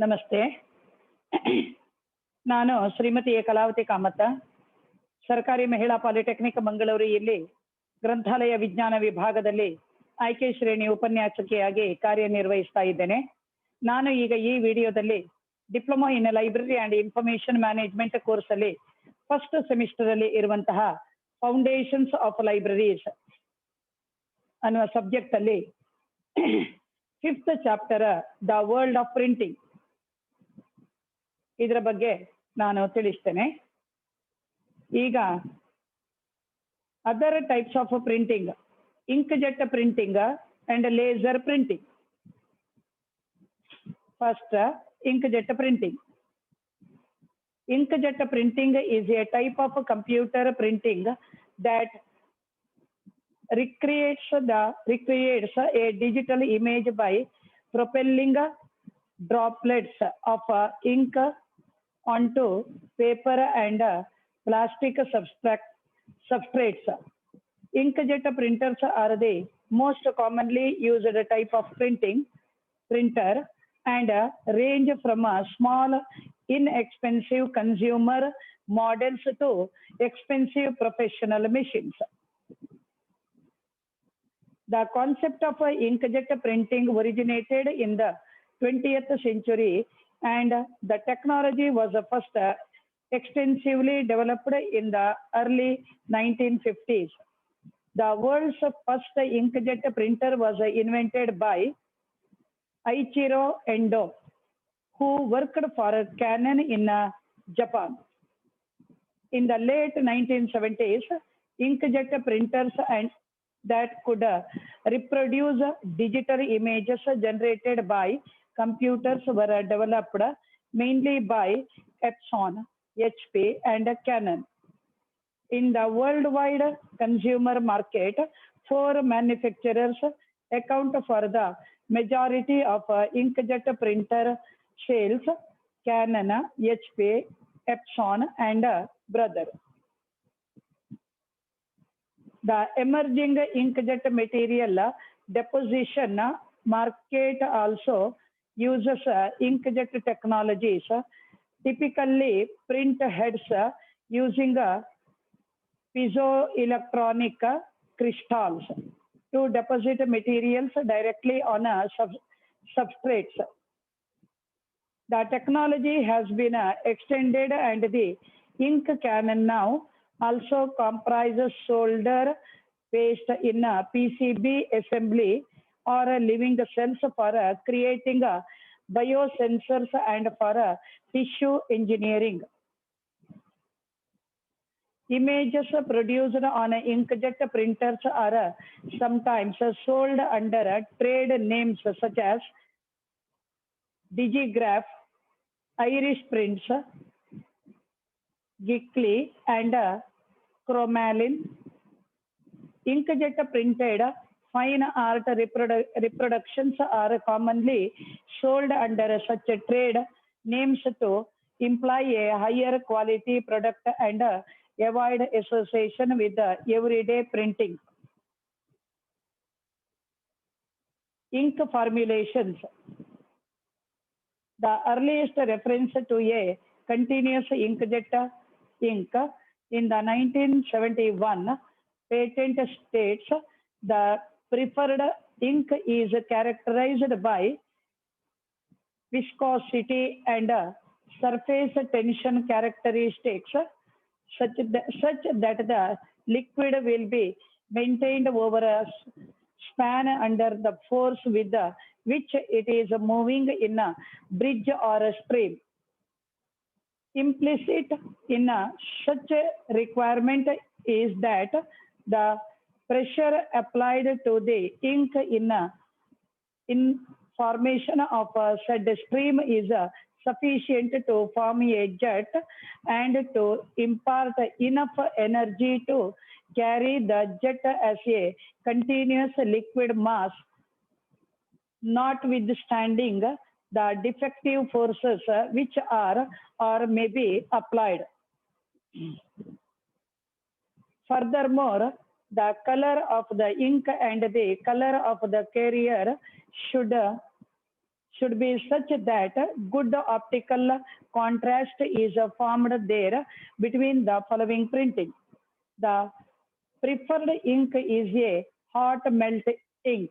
ನಮಸ್ತೆ. ನಾನು ಶ್ರೀಮತಿ ಕಲಾವತಿ ಕಾಮತ, ಸರ್ಕಾರಿ ಮಹಿಳಾ ಪಾಲಿಟೆಕ್ನಿಕ್ ಮಂಗಳೂರು ಇಲ್ಲಿ ಗ್ರಂಥಾಲಯ ವಿಜ್ಞಾನ ವಿಭಾಗದಲ್ಲಿ ಆಯ್ಕೆ ಶ್ರೇಣಿ ಉಪನ್ಯಾಸಕಿಯಾಗಿ ಕಾರ್ಯನಿರ್ವಹಿಸ್ತಾ ಇದ್ದೇನೆ. ನಾನು ಈಗ ಈ ವಿಡಿಯೋದಲ್ಲಿ diploma in library and information management ಕೋರ್ಸಲ್ಲಿ ಫಸ್ಟ್ ಸೆಮಿಸ್ಟರ್ ಅಲ್ಲಿ ಇರುವಂತಹ ಫೌಂಡೇಶನ್ಸ್ ಆಫ್ ಲೈಬ್ರರೀಸ್ ಅನ್ನುವ ಸಬ್ಜೆಕ್ಟ್ ಅಲ್ಲಿ fifth chapter the world of printing ಇದರ ಬಗ್ಗೆ ನಾನು ತಿಳಿಸ್ತೇನೆ. ಈಗ other types of printing, inkjet printing and laser printing. First, inkjet printing. Inkjet printing is a type of computer printing that recreates a digital image by propelling droplets of ink onto paper and plastic substrates. Inkjet printers are the most commonly used type of printer and range from small inexpensive consumer models to expensive professional machines. The concept of inkjet printing originated in the 20th century and the technology was first extensively developed in the early 1950s. The world's first inkjet printer was invented by Eiichiro Endo, who worked for Canon in Japan. In the late 1970s, inkjet printers and that could reproduce digital images generated by computers were developed mainly by Epson, HP, and Canon. In the worldwide consumer market, 4 manufacturers account for the majority of inkjet printer sales: Canon, HP, Epson, and Brother. The emerging inkjet material deposition market also uses inkjet technologies, typically print heads using piezoelectronic crystals to deposit materials directly on substrates. The technology has been extended and the ink can now also comprises solder paste in PCB assembly or living cells for creating biosensors and for tissue engineering. Images produced on inkjet printers are sometimes sold under trade names such as Digigraph, Irish Prints, Gicley, and Chromalin. Inkjet printed fine art reproductions are commonly sold under such trade names to imply a higher quality product and avoid association with everyday printing. Ink formulations. The earliest reference to a continuous inkjet ink in the 1971 patent states the preferred ink is characterized by viscosity and surface tension characteristics such that the liquid will be maintained over a span under the force with which it is moving in a bridge or a stream. Implicit in such a requirement is that the pressure applied to the ink in formation of said stream is sufficient to form a jet and to impart enough energy to carry the jet as a continuous liquid mass, notwithstanding the defective forces which are or may be applied. Furthermore, the color of the ink and the color of the carrier should be such that good optical contrast is formed there between the following printing. The preferred ink is a hot melt ink.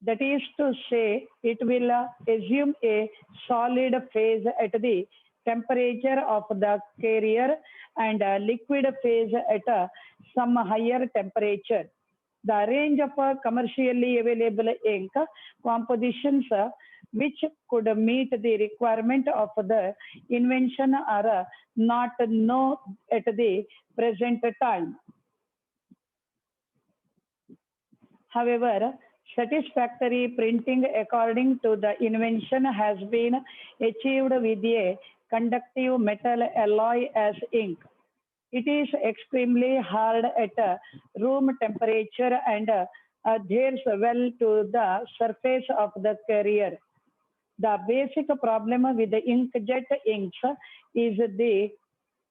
That is to say, it will assume a solid phase at the temperature of the carrier and a liquid phase at some higher temperature. The range of commercially available ink compositions which could meet the requirement of the invention are not known at the present time. However, satisfactory printing according to the invention has been achieved with a conductive metal alloy as ink. It is extremely hard at room temperature and adheres well to the surface of the carrier. The basic problem with the inkjet inks is the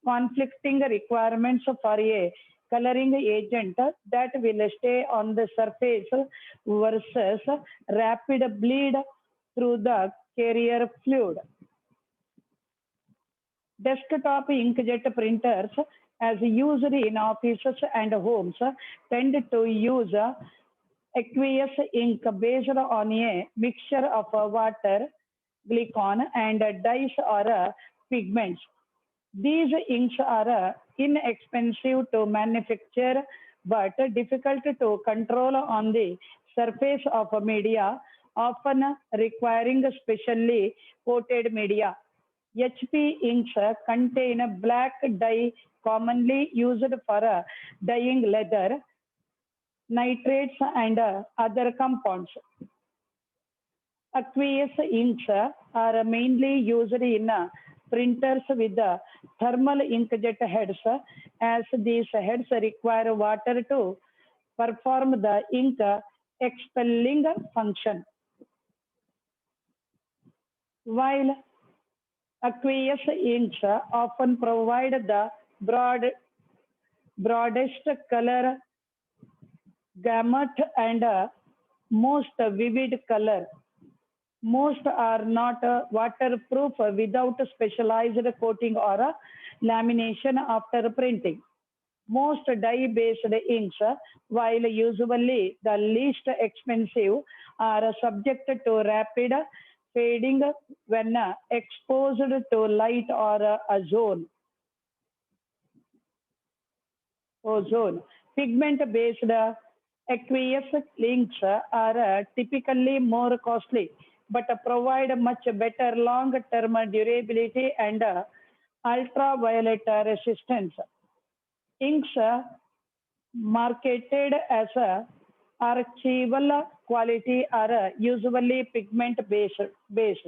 conflicting requirements for a coloring agent that will stay on the surface versus rapid bleed through the carrier fluid. Desktop inkjet printers, as used in offices and homes, tend to use aqueous ink based on a mixture of water, glycol, and dyes or pigments. These inks are inexpensive to manufacture but difficult to control on the surface of media, often requiring specially coated media. HP inks contain black dye commonly used for dyeing leather, nitrates, and other compounds. Aqueous inks are mainly used in printers with thermal inkjet heads, as these heads require water to perform the ink expelling function. While aqueous inks often provide the broadest color gamut and most vivid color, most are not waterproof without specialized coating or lamination after printing. Most dye-based inks, while usually the least expensive, are subject to rapid fading when exposed to light or ozone. Pigment-based aqueous inks are typically more costly, but provide much better long-term durability and ultraviolet resistance. Inks marketed as archival quality are usually pigment based.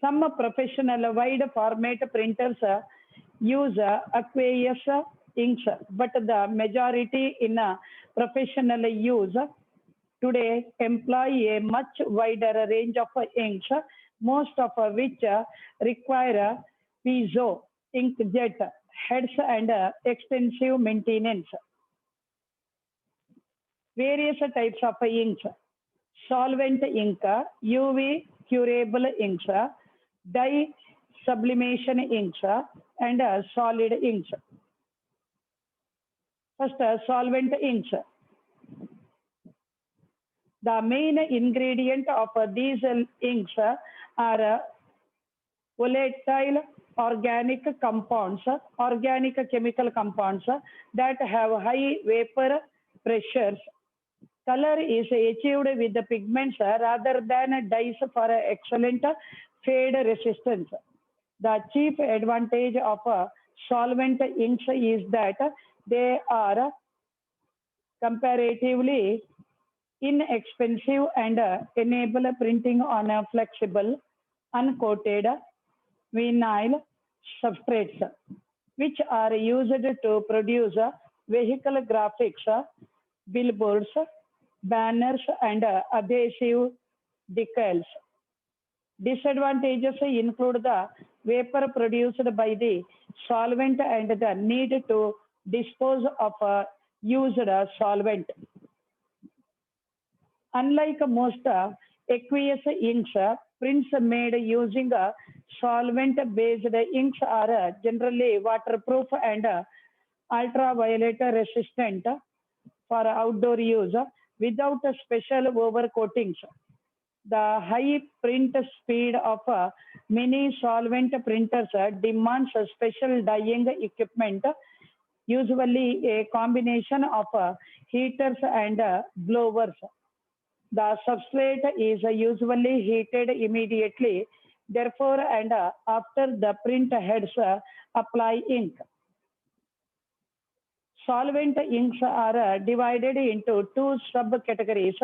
Some professional wide format printers use aqueous inks, but the majority in professional use today employ a much wider range of inks, most of which require piezo inkjet heads and extensive maintenance. Various types of inks: solvent ink, UV curable inks, dye sublimation inks, and solid inks. First, solvent inks. The main ingredient of these inks are volatile organic chemical compounds that have high vapor pressures. Color is achieved with the pigments rather than dyes for excellent fade resistance. The chief advantage of solvent inks is that they are comparatively inexpensive and enable printing on a flexible, uncoated vinyl substrates, which are used to produce vehicle graphics, billboards, banners, and adhesive decals. Disadvantages include the vapor produced by the solvent and the need to dispose of used solvent. Unlike most Aqueous inks, prints made using solvent-based inks are generally waterproof and ultraviolet resistant for outdoor use without special overcoatings. The high print speed of many solvent printers demands a special dyeing equipment, usually a combination of heaters and blowers. The substrate is usually heated immediately, therefore, and after the print heads apply ink. Solvent inks are divided into two subcategories.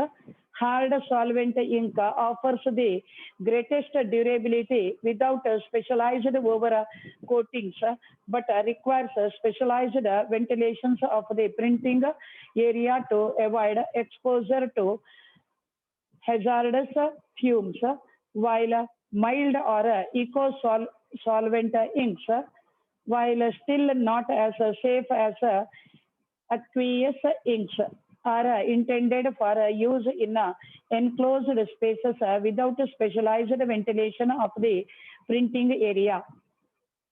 Hard solvent ink offers the greatest durability without specialized over coatings, but requires specialized ventilations of the printing area to avoid exposure to hazardous fumes, while mild or eco-solvent inks, while still not as safe as aqueous inks, are intended for use in enclosed spaces without specialized ventilation of the printing area.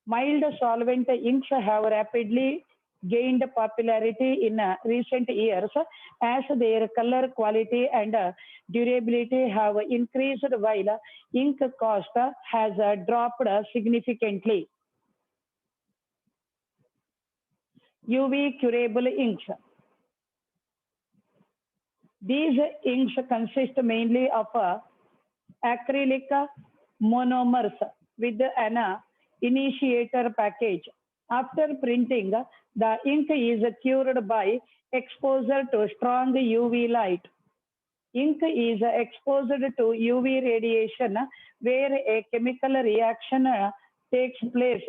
Mild solvent inks have rapidly gained popularity in recent years as their color quality and durability have increased while ink cost has dropped significantly. UV curable inks. These inks consist mainly of acrylic monomers with an initiator package. After printing, the ink is cured by exposure to strong UV light. Ink is exposed to UV radiation where a chemical reaction takes place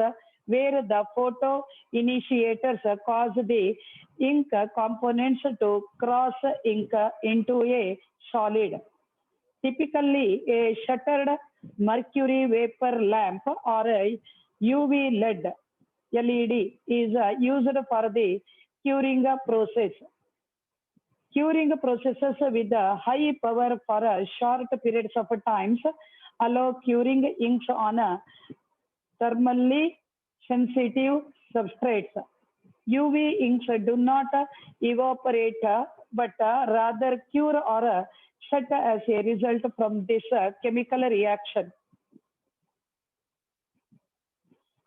where the photo initiators cause the ink components to cross ink into a solid. Typically, a shuttered mercury vapor lamp or a UV LED is used for the curing process. Curing processes with high power for short periods of times allow curing inks on thermally sensitive substrates. UV inks do not evaporate but rather cure or shut as a result from this chemical reaction.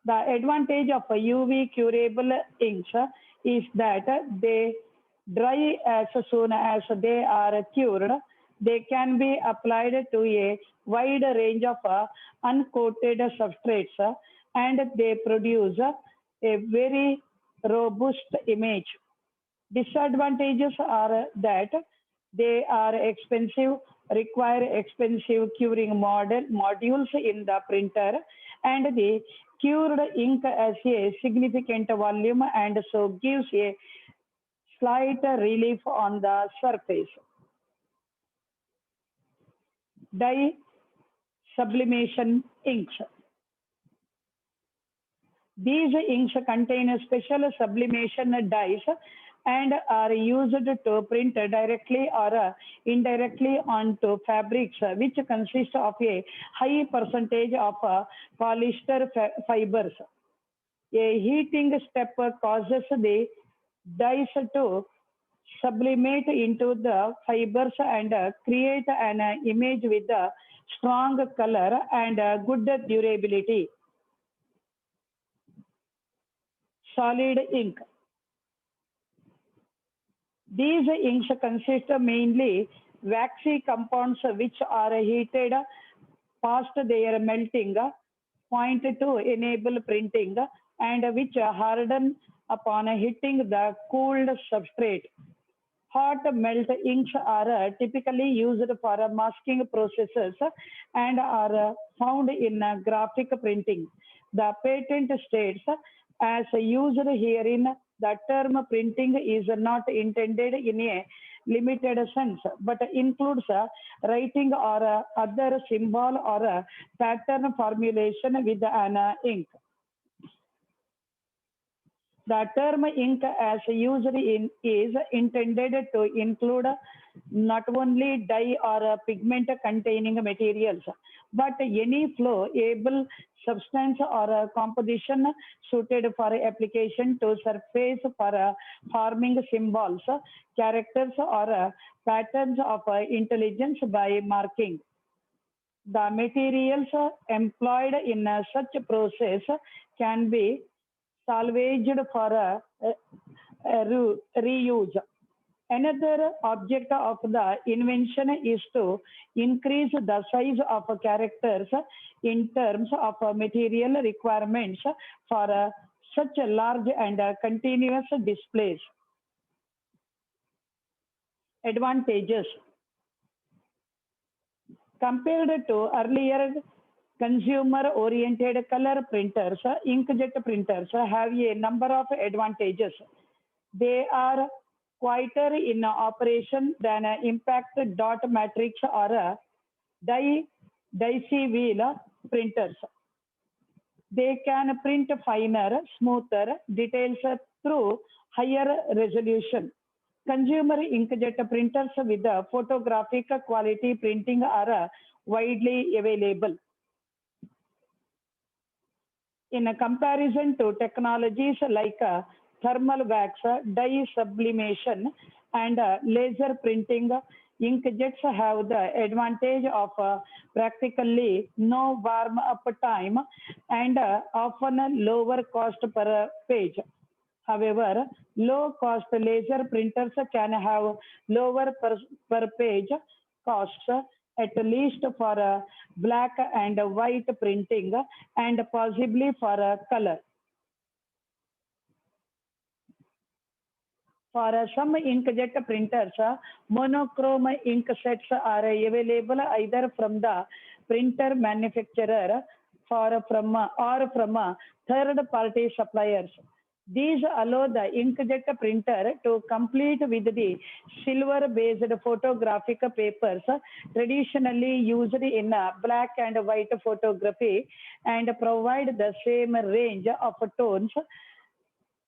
The advantage of UV curable inks is that they dry as soon as they are cured. They can be applied to a wide range of uncoated substrates and they produce a very robust image. Disadvantages are that they are expensive, require expensive curing modules in the printer, and the cured ink has a significant volume and so gives a slight relief on the surface. Dye sublimation inks. These inks contain special sublimation dyes and are used to print directly or indirectly onto fabrics which consist of a high percentage of polyester fibers. A heating step causes the dyes to sublimate into the fibers and create an image with a strong color and good durability. Solid ink. These inks consist mainly waxy compounds which are heated past their melting point to enable printing and which harden upon hitting the cooled substrate. Hot melt inks are typically used for masking processes and are found in graphic printing. The patent states, as used herein, the term printing is not intended in a limited sense, but includes writing or other symbol or pattern formulation with an ink. The term ink as used is intended to include not only dye or pigment containing materials, but any flowable substance or composition suited for application to surface for forming symbols, characters, or patterns of intelligence by marking. The materials employed in such process can be salvaged for reuse. Another object of the invention is to increase the size of characters in terms of material requirements for such large and continuous displays. Advantages compared to earlier consumer-oriented color printers, inkjet printers have a number of advantages. They are quieter in operation than impact dot matrix or die dicey wheel printers. They can print finer, smoother details through higher resolution. Consumer inkjet printers with photographic quality printing are widely available. In a comparison to technologies like thermal wax, dye sublimation, and laser printing, inkjets have the advantage of practically no warm up time and often lower cost per page. However, low cost laser printers can have lower per page costs, at least for black and white printing and possibly for color. For some inkjet printers, monochrome ink sets are available either from the printer manufacturer or from third-party suppliers. These allow the inkjet printer to compete with the silver-based photographic papers traditionally used in black and white photography and provide the same range of tones,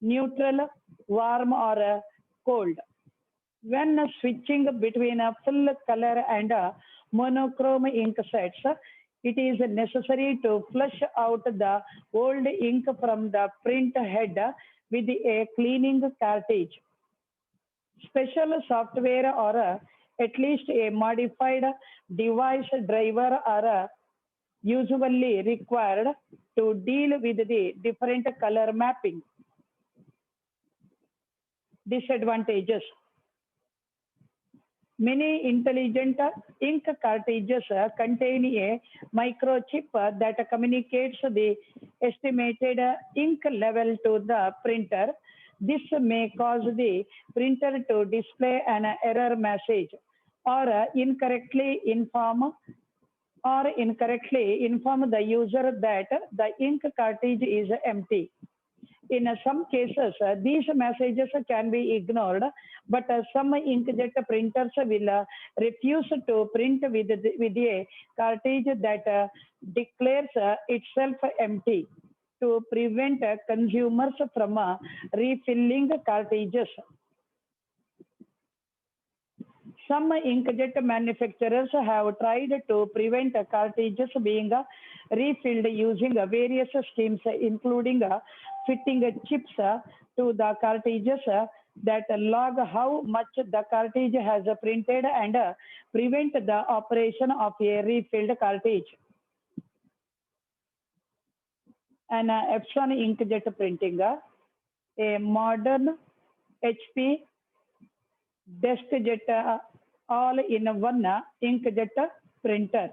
neutral, warm, or cold. When switching between a full color and a monochrome ink sets, it is necessary to flush out the old ink from the print head with a cleaning cartridge. Special software or at least a modified device driver are usually required to deal with the different color mapping. Disadvantages. Many intelligent ink cartridges contain a microchip that communicates the estimated ink level to the printer. This may cause the printer to display an error message or incorrectly inform the user that the ink cartridge is empty. In some cases, these messages can be ignored, but some inkjet printers will refuse to print with a cartridge that declares itself empty to prevent consumers from refilling cartridges. Some inkjet manufacturers have tried to prevent cartridges being refilled using various schemes, including fitting chips to the cartridges that log how much the cartridge has printed and prevent the operation of a refilled cartridge. An Epson inkjet printing, a modern HP DeskJet all-in-one inkjet printer.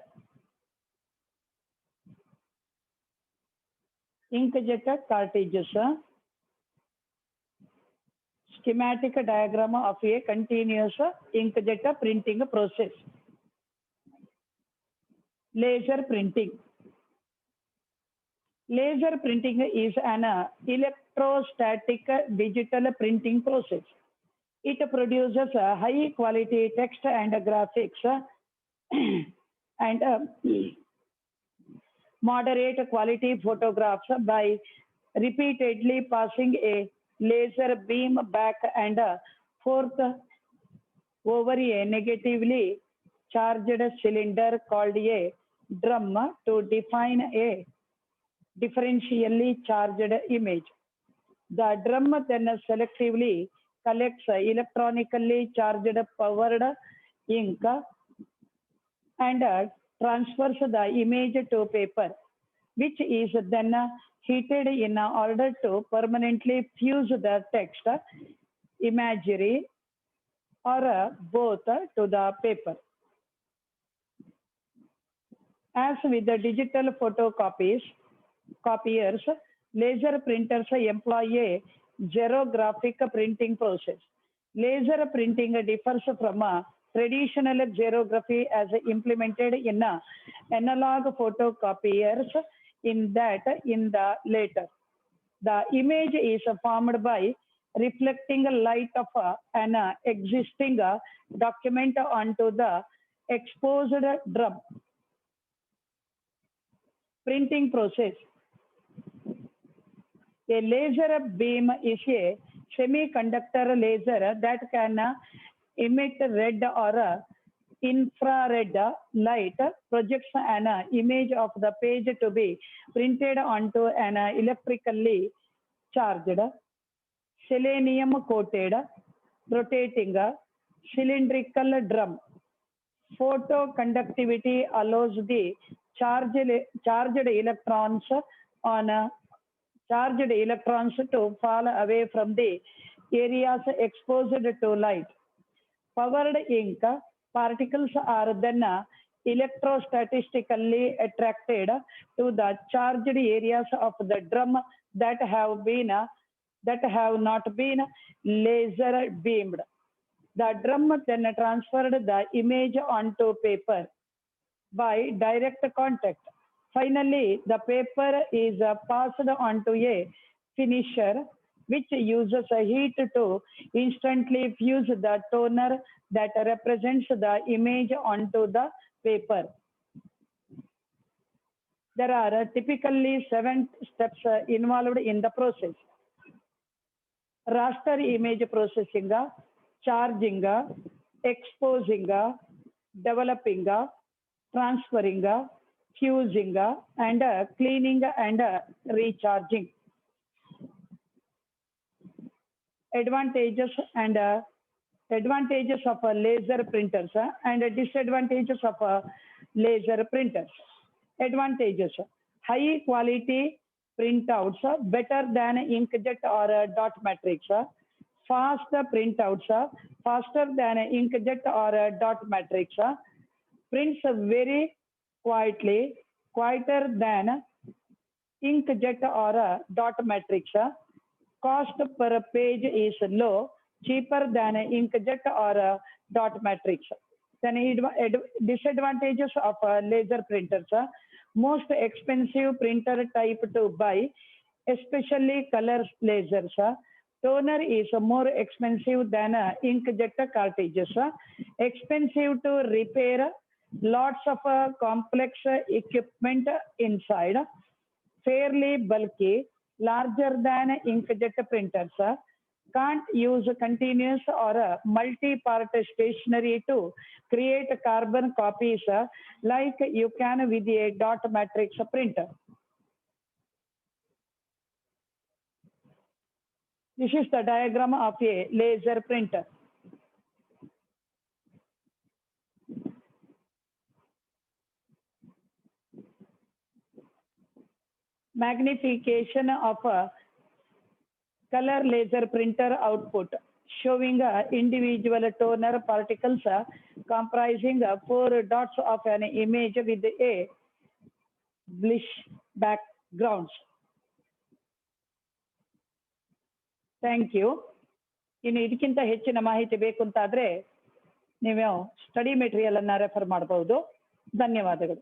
Inkjet cartridges, schematic diagram of a continuous inkjet printing process. Laser printing. Laser printing is an electrostatic digital printing process. It produces high quality text and graphics and moderate quality photographs by repeatedly passing a laser beam back, and fourth over a negatively charged cylinder called a drum to define a differentially charged image. The drum then selectively collects electronically charged powered ink and transfers the image to paper, which is then heated in order to permanently fuse the text, imagery, or both to the paper. As with the digital copiers, laser printers employ a xerographic printing process. Laser printing differs from traditional xerography as implemented in analog photocopiers in that in the latter, the image is formed by reflecting light of an existing document onto the exposed drum. Printing process. A laser beam is a semiconductor laser that can emit red or infrared light, projects an image of the page to be printed onto an electrically charged, selenium coated, rotating cylindrical drum. Photoconductivity allows the charged electrons to fall away from the areas exposed to light. Powered ink particles are then electrostatically attracted to the charged areas of the drum that have not been laser beamed. The drum then transferred the image onto paper by direct contact. Finally, the paper is passed onto a finisher which uses heat to instantly fuse the toner that represents the image onto the paper. There are typically 7 steps involved in the process. Raster image processing, charging, exposing, developing, transferring, fusing, and cleaning and recharging. Advantages of laser printers and disadvantages of laser printers. Advantages: high quality printouts, better than inkjet or dot matrix. Fast printouts, faster than inkjet or dot matrix. Prints very quietly, quieter than inkjet or dot matrix. Cost per page is low, cheaper than inkjet or dot matrix. Then disadvantages of laser printers. Most expensive printer type to buy, especially color lasers. Toner is more expensive than inkjet cartridges. Expensive to repair, lots of complex equipment inside. Fairly bulky, larger than inkjet printers. Can't use continuous or multi-part stationery to create carbon copies like you can with a dot matrix printer. This is the diagram of a laser printer. Magnification of a color laser printer output, showing individual toner particles comprising 4 dots of an image with a bluish backgrounds. Thank you. ಇನ್ನು ಇದಕ್ಕಿಂತ ಹೆಚ್ಚಿನ ಮಾಹಿತಿ ಬೇಕು ಅಂತಾದ್ರೆ ನೀವು study material ಅನ್ನ refer ಮಾಡಬಹುದು. ಧನ್ಯವಾದಗಳು.